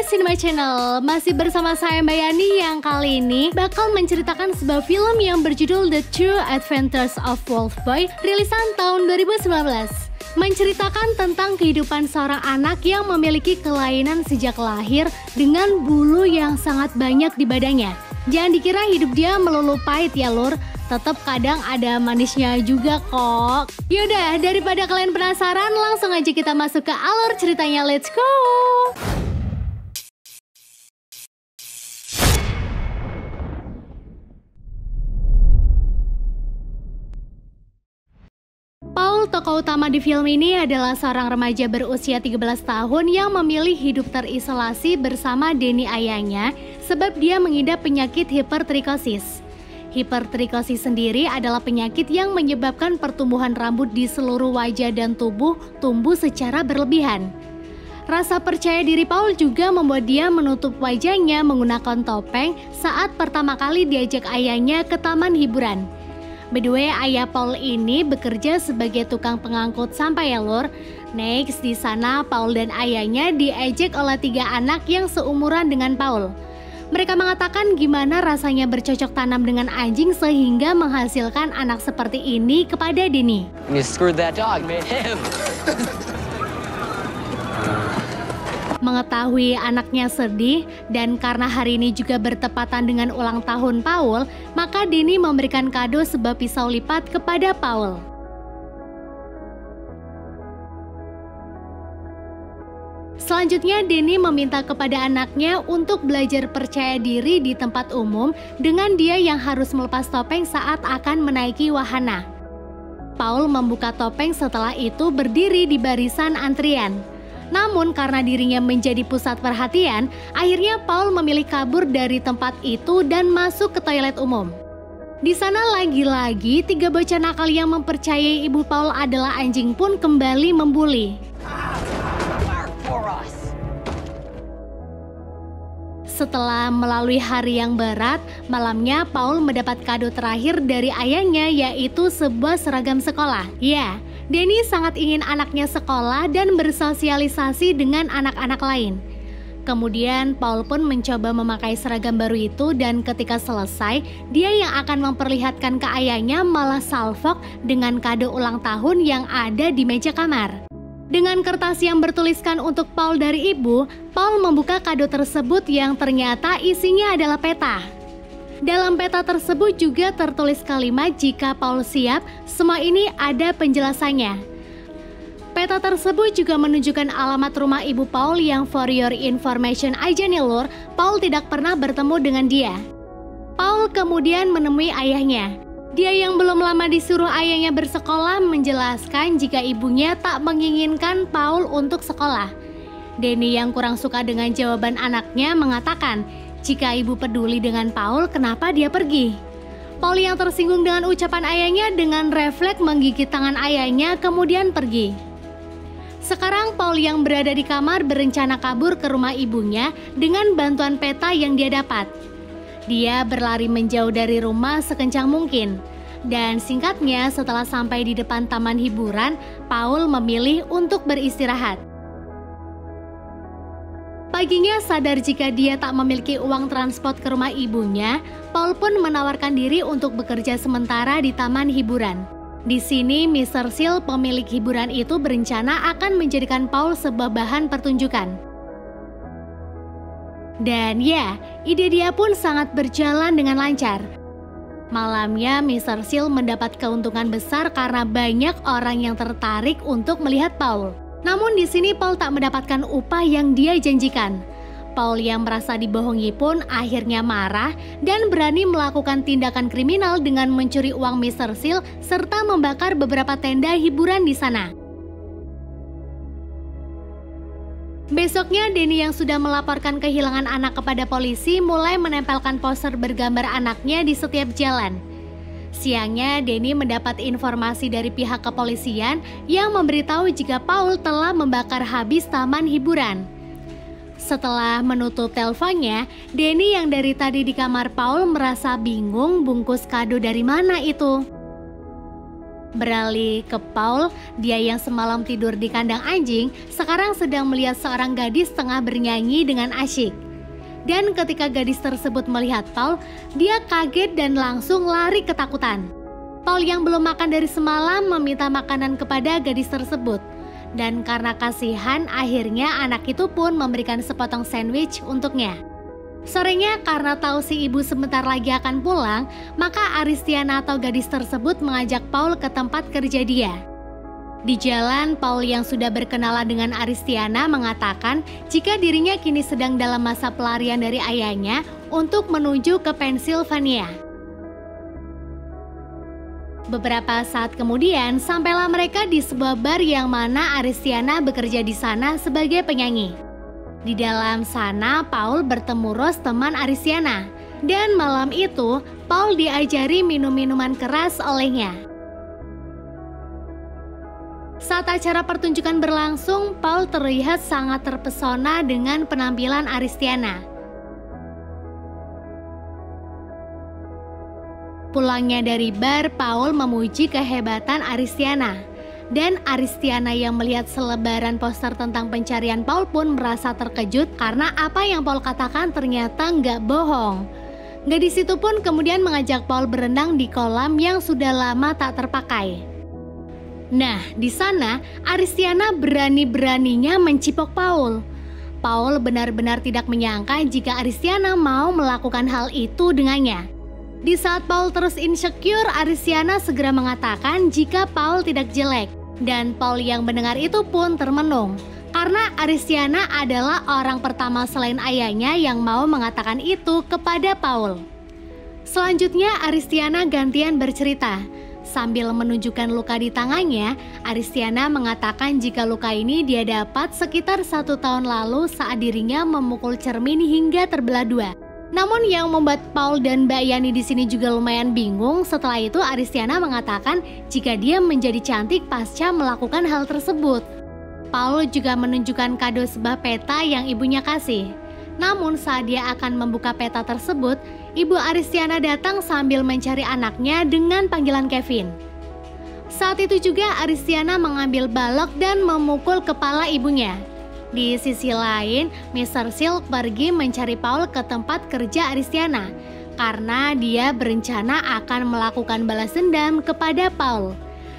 Cinema Channel, masih bersama saya Mbak Yani yang kali ini bakal menceritakan sebuah film yang berjudul The True Adventures of Wolf Boy, rilisan tahun 2019. Menceritakan tentang kehidupan seorang anak yang memiliki kelainan sejak lahir dengan bulu yang sangat banyak di badannya. Jangan dikira hidup dia melulu pahit ya lur, tetap kadang ada manisnya juga kok. Yaudah, daripada kalian penasaran, langsung aja kita masuk ke alur ceritanya, let's go! Paul, tokoh utama di film ini, adalah seorang remaja berusia 13 tahun yang memilih hidup terisolasi bersama Danny ayahnya sebab dia mengidap penyakit hipertrikosis. Hipertrikosis sendiri adalah penyakit yang menyebabkan pertumbuhan rambut di seluruh wajah dan tubuh tumbuh secara berlebihan. Rasa percaya diri Paul juga membuat dia menutup wajahnya menggunakan topeng saat pertama kali diajak ayahnya ke taman hiburan. By the way, ayah Paul ini bekerja sebagai tukang pengangkut sampah ya lur. Next, di sana Paul dan ayahnya diejek oleh 3 anak yang seumuran dengan Paul. Mereka mengatakan gimana rasanya bercocok tanam dengan anjing sehingga menghasilkan anak seperti ini kepada Danny. You screwed that dog, made him. Mengetahui anaknya sedih dan karena hari ini juga bertepatan dengan ulang tahun Paul, maka Danny memberikan kado sebuah pisau lipat kepada Paul. Selanjutnya, Danny meminta kepada anaknya untuk belajar percaya diri di tempat umum dengan dia yang harus melepas topeng saat akan menaiki wahana. Paul membuka topeng setelah itu berdiri di barisan antrian. Namun karena dirinya menjadi pusat perhatian, akhirnya Paul memilih kabur dari tempat itu dan masuk ke toilet umum. Di sana lagi-lagi 3 bocah nakal yang mempercayai ibu Paul adalah anjing pun kembali membuli. Setelah melalui hari yang berat, malamnya Paul mendapat kado terakhir dari ayahnya, yaitu sebuah seragam sekolah. Ya, Danny sangat ingin anaknya sekolah dan bersosialisasi dengan anak-anak lain. Kemudian Paul pun mencoba memakai seragam baru itu dan ketika selesai, dia yang akan memperlihatkan ke ayahnya malah salfok dengan kado ulang tahun yang ada di meja kamar. Dengan kertas yang bertuliskan untuk Paul dari ibu, Paul membuka kado tersebut yang ternyata isinya adalah peta. Dalam peta tersebut juga tertulis kalimat jika Paul siap, semua ini ada penjelasannya. Peta tersebut juga menunjukkan alamat rumah ibu Paul yang for your information aja nih lur, Paul tidak pernah bertemu dengan dia. Paul kemudian menemui ayahnya. Dia yang belum lama disuruh ayahnya bersekolah menjelaskan jika ibunya tak menginginkan Paul untuk sekolah. Danny yang kurang suka dengan jawaban anaknya mengatakan, jika ibu peduli dengan Paul, kenapa dia pergi? Paul yang tersinggung dengan ucapan ayahnya dengan refleks menggigit tangan ayahnya kemudian pergi. Sekarang Paul yang berada di kamar berencana kabur ke rumah ibunya dengan bantuan peta yang dia dapat. Dia berlari menjauh dari rumah sekencang mungkin. Dan singkatnya, setelah sampai di depan taman hiburan, Paul memilih untuk beristirahat. Paginya sadar jika dia tak memiliki uang transport ke rumah ibunya, Paul pun menawarkan diri untuk bekerja sementara di taman hiburan. Di sini, Mr. Seal, pemilik hiburan itu berencana akan menjadikan Paul sebuah bahan pertunjukan. Dan ya, ide dia pun sangat berjalan dengan lancar. Malamnya, Mr. Seal mendapat keuntungan besar karena banyak orang yang tertarik untuk melihat Paul. Namun di sini Paul tak mendapatkan upah yang dia janjikan. Paul yang merasa dibohongi pun akhirnya marah dan berani melakukan tindakan kriminal dengan mencuri uang Mr. Seal serta membakar beberapa tenda hiburan di sana. Besoknya, Danny yang sudah melaporkan kehilangan anak kepada polisi mulai menempelkan poster bergambar anaknya di setiap jalan. Siangnya, Danny mendapat informasi dari pihak kepolisian yang memberitahu jika Paul telah membakar habis taman hiburan. Setelah menutup teleponnya, Danny yang dari tadi di kamar Paul merasa bingung bungkus kado dari mana itu. Beralih ke Paul, dia yang semalam tidur di kandang anjing, sekarang sedang melihat seorang gadis tengah bernyanyi dengan asyik. Dan ketika gadis tersebut melihat Paul, dia kaget dan langsung lari ketakutan. Paul yang belum makan dari semalam meminta makanan kepada gadis tersebut. Dan karena kasihan, akhirnya anak itu pun memberikan sepotong sandwich untuknya. Sorenya karena tahu si ibu sebentar lagi akan pulang, maka Aristiana atau gadis tersebut mengajak Paul ke tempat kerja dia. Di jalan, Paul yang sudah berkenalan dengan Aristiana mengatakan jika dirinya kini sedang dalam masa pelarian dari ayahnya untuk menuju ke Pennsylvania. Beberapa saat kemudian, sampailah mereka di sebuah bar yang mana Aristiana bekerja di sana sebagai penyanyi. Di dalam sana, Paul bertemu Rose, teman Aristiana. Dan malam itu, Paul diajari minum minuman keras olehnya. Saat acara pertunjukan berlangsung, Paul terlihat sangat terpesona dengan penampilan Aristiana. Pulangnya dari bar, Paul memuji kehebatan Aristiana. Dan Aristiana yang melihat selebaran poster tentang pencarian Paul pun merasa terkejut karena apa yang Paul katakan ternyata nggak bohong. Gadis itu pun kemudian mengajak Paul berenang di kolam yang sudah lama tak terpakai. Nah, di sana Aristiana berani-beraninya mencipok Paul. Paul benar-benar tidak menyangka jika Aristiana mau melakukan hal itu dengannya. Di saat Paul terus insecure, Aristiana segera mengatakan jika Paul tidak jelek. Dan Paul yang mendengar itu pun termenung. Karena Aristiana adalah orang pertama selain ayahnya yang mau mengatakan itu kepada Paul. Selanjutnya Aristiana gantian bercerita. Sambil menunjukkan luka di tangannya, Aristiana mengatakan jika luka ini dia dapat sekitar 1 tahun lalu saat dirinya memukul cermin hingga terbelah dua. Namun yang membuat Paul dan Mbak Yani di sini juga lumayan bingung. Setelah itu Aristiana mengatakan jika dia menjadi cantik pasca melakukan hal tersebut. Paul juga menunjukkan kado sebuah peta yang ibunya kasih. Namun saat dia akan membuka peta tersebut, ibu Aristiana datang sambil mencari anaknya dengan panggilan Kevin. Saat itu juga Aristiana mengambil balok dan memukul kepala ibunya. Di sisi lain, Mr. Silk pergi mencari Paul ke tempat kerja Aristiana karena dia berencana akan melakukan balas dendam kepada Paul.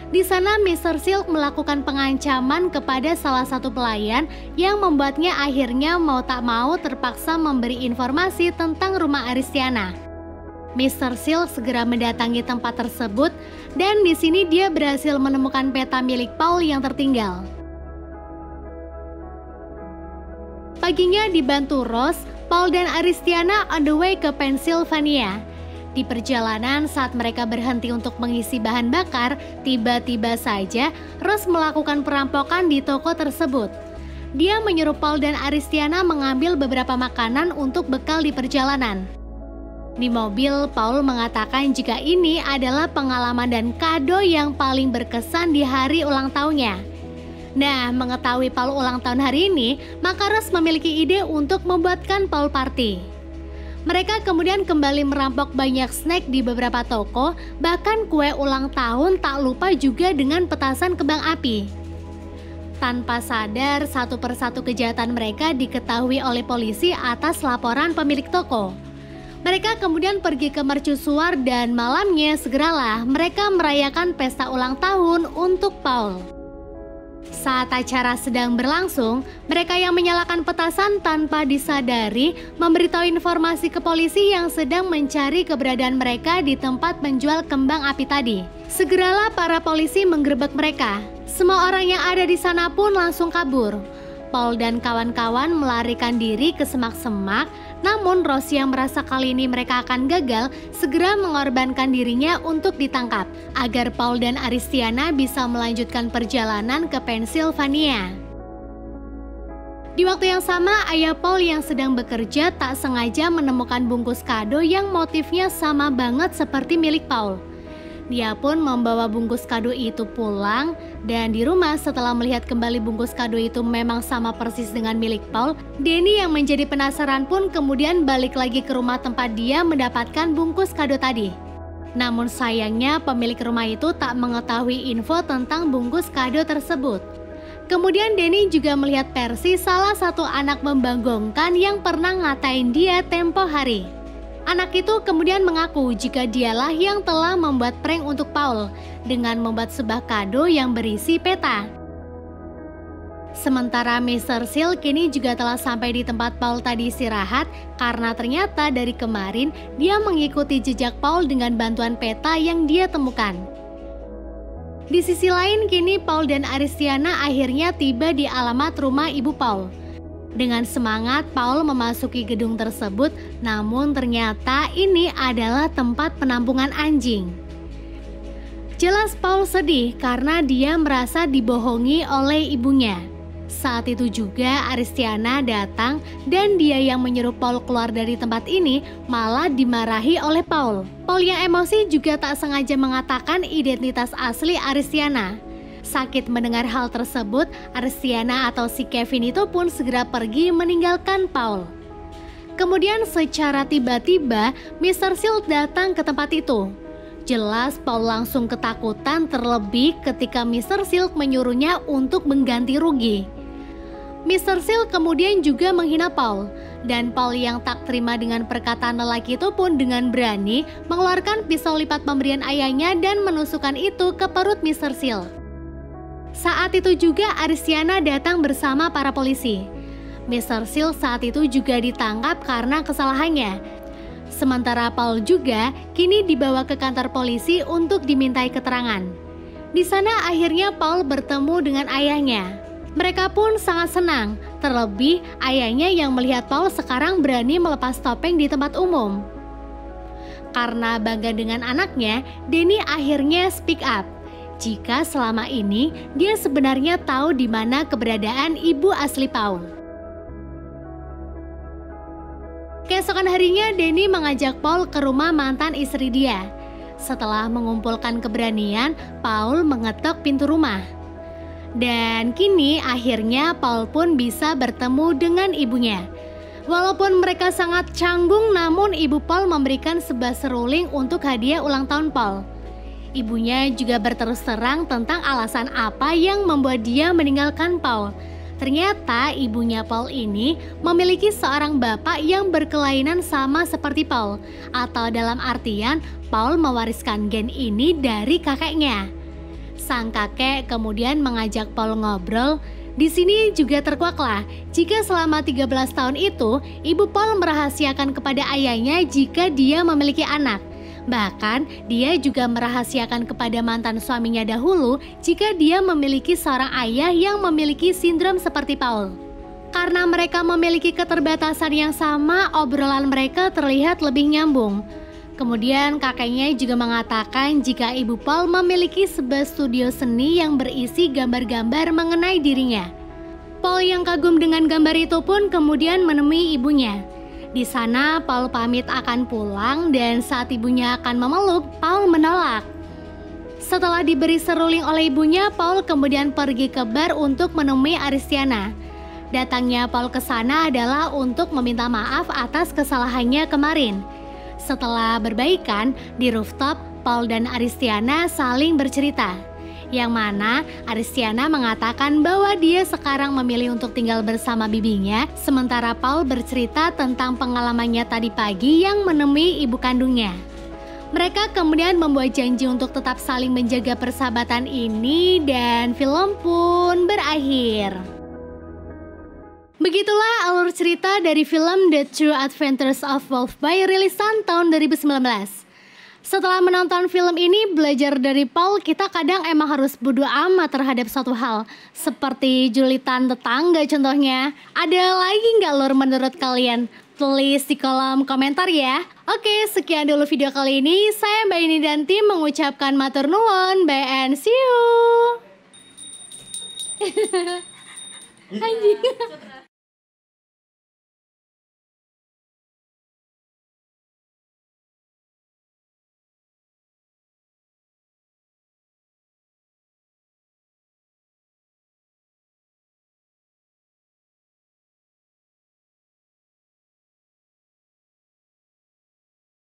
Di sana Mr. Silk melakukan pengancaman kepada salah satu pelayan yang membuatnya akhirnya mau tak mau terpaksa memberi informasi tentang rumah Aristiana. Mr. Silk segera mendatangi tempat tersebut dan di sini dia berhasil menemukan peta milik Paul yang tertinggal. Paginya dibantu Rose, Paul dan Aristiana on the way ke Pennsylvania. Di perjalanan saat mereka berhenti untuk mengisi bahan bakar, tiba-tiba saja Rose melakukan perampokan di toko tersebut. Dia menyuruh Paul dan Aristiana mengambil beberapa makanan untuk bekal di perjalanan. Di mobil, Paul mengatakan jika ini adalah pengalaman dan kado yang paling berkesan di hari ulang tahunnya. Nah, mengetahui Paul ulang tahun hari ini, maka Rose memiliki ide untuk membuatkan Paul party. Mereka kemudian kembali merampok banyak snack di beberapa toko, bahkan kue ulang tahun tak lupa juga dengan petasan kembang api. Tanpa sadar, satu persatu kejahatan mereka diketahui oleh polisi atas laporan pemilik toko. Mereka kemudian pergi ke mercusuar dan malamnya segeralah mereka merayakan pesta ulang tahun untuk Paul. Saat acara sedang berlangsung, mereka yang menyalakan petasan tanpa disadari memberitahu informasi ke polisi yang sedang mencari keberadaan mereka di tempat menjual kembang api tadi. Segeralah para polisi menggerebek mereka. Semua orang yang ada di sana pun langsung kabur. Paul dan kawan-kawan melarikan diri ke semak-semak, namun Rose yang merasa kali ini mereka akan gagal, segera mengorbankan dirinya untuk ditangkap, agar Paul dan Aristiana bisa melanjutkan perjalanan ke Pennsylvania. Di waktu yang sama, ayah Paul yang sedang bekerja tak sengaja menemukan bungkus kado yang motifnya sama banget seperti milik Paul. Dia pun membawa bungkus kado itu pulang dan di rumah setelah melihat kembali bungkus kado itu memang sama persis dengan milik Paul, Danny yang menjadi penasaran pun kemudian balik lagi ke rumah tempat dia mendapatkan bungkus kado tadi. Namun sayangnya pemilik rumah itu tak mengetahui info tentang bungkus kado tersebut. Kemudian Denny juga melihat Percy, salah satu anak membanggongkan yang pernah ngatain dia tempo hari. Anak itu kemudian mengaku jika dialah yang telah membuat prank untuk Paul dengan membuat sebuah kado yang berisi peta. Sementara Mr. Seal kini juga telah sampai di tempat Paul tadi istirahat karena ternyata dari kemarin dia mengikuti jejak Paul dengan bantuan peta yang dia temukan. Di sisi lain kini Paul dan Aristiana akhirnya tiba di alamat rumah ibu Paul. Dengan semangat Paul memasuki gedung tersebut, namun ternyata ini adalah tempat penampungan anjing. Jelas Paul sedih karena dia merasa dibohongi oleh ibunya. Saat itu juga Aristiana datang dan dia yang menyuruh Paul keluar dari tempat ini malah dimarahi oleh Paul. Paul yang emosi juga tak sengaja mengatakan identitas asli Aristiana. Sakit mendengar hal tersebut, Aristiana atau si Kevin itu pun segera pergi meninggalkan Paul. Kemudian secara tiba-tiba Mr. Seal datang ke tempat itu. Jelas Paul langsung ketakutan, terlebih ketika Mr. Seal menyuruhnya untuk mengganti rugi. Mr. Seal kemudian juga menghina Paul, dan Paul yang tak terima dengan perkataan lelaki itu pun dengan berani mengeluarkan pisau lipat pemberian ayahnya dan menusukkan itu ke perut Mr. Seal. Saat itu juga Aristiana datang bersama para polisi. Mr. Seal saat itu juga ditangkap karena kesalahannya. Sementara Paul juga kini dibawa ke kantor polisi untuk dimintai keterangan. Di sana akhirnya Paul bertemu dengan ayahnya. Mereka pun sangat senang, terlebih ayahnya yang melihat Paul sekarang berani melepas topeng di tempat umum. Karena bangga dengan anaknya, Denny akhirnya speak up. Jika selama ini dia sebenarnya tahu di mana keberadaan ibu asli Paul. Keesokan harinya Denny mengajak Paul ke rumah mantan istri dia. Setelah mengumpulkan keberanian, Paul mengetok pintu rumah. Dan kini akhirnya Paul pun bisa bertemu dengan ibunya. Walaupun mereka sangat canggung, namun ibu Paul memberikan sebuah seruling untuk hadiah ulang tahun Paul. Ibunya juga berterus terang tentang alasan apa yang membuat dia meninggalkan Paul. Ternyata ibunya Paul ini memiliki seorang bapak yang berkelainan sama seperti Paul, atau dalam artian Paul mewariskan gen ini dari kakeknya. Sang kakek kemudian mengajak Paul ngobrol. Di sini juga terkuaklah jika selama 13 tahun itu ibu Paul merahasiakan kepada ayahnya jika dia memiliki anak. Bahkan dia juga merahasiakan kepada mantan suaminya dahulu jika dia memiliki seorang ayah yang memiliki sindrom seperti Paul. Karena mereka memiliki keterbatasan yang sama, obrolan mereka terlihat lebih nyambung. Kemudian kakeknya juga mengatakan jika ibu Paul memiliki sebuah studio seni yang berisi gambar-gambar mengenai dirinya. Paul yang kagum dengan gambar itu pun kemudian menemui ibunya. Di sana Paul pamit akan pulang dan saat ibunya akan memeluk, Paul menolak. Setelah diberi seruling oleh ibunya, Paul kemudian pergi ke bar untuk menemui Aristiana. Datangnya Paul ke sana adalah untuk meminta maaf atas kesalahannya kemarin. Setelah berbaikan, di rooftop, Paul dan Aristiana saling bercerita. Yang mana Aristiana mengatakan bahwa dia sekarang memilih untuk tinggal bersama bibinya, sementara Paul bercerita tentang pengalamannya tadi pagi yang menemui ibu kandungnya. Mereka kemudian membuat janji untuk tetap saling menjaga persahabatan ini dan film pun berakhir. Begitulah alur cerita dari film The True Adventures of Wolfboy rilisan tahun 2019. Setelah menonton film ini, belajar dari Paul, kita kadang emang harus bodo amat terhadap suatu hal. Seperti julitan tetangga contohnya. Ada lagi nggak lur menurut kalian? Tulis di kolom komentar ya. Oke, sekian dulu video kali ini. Saya Mbak Ini dan tim mengucapkan matur nuwun. Bye and see you. Anjing.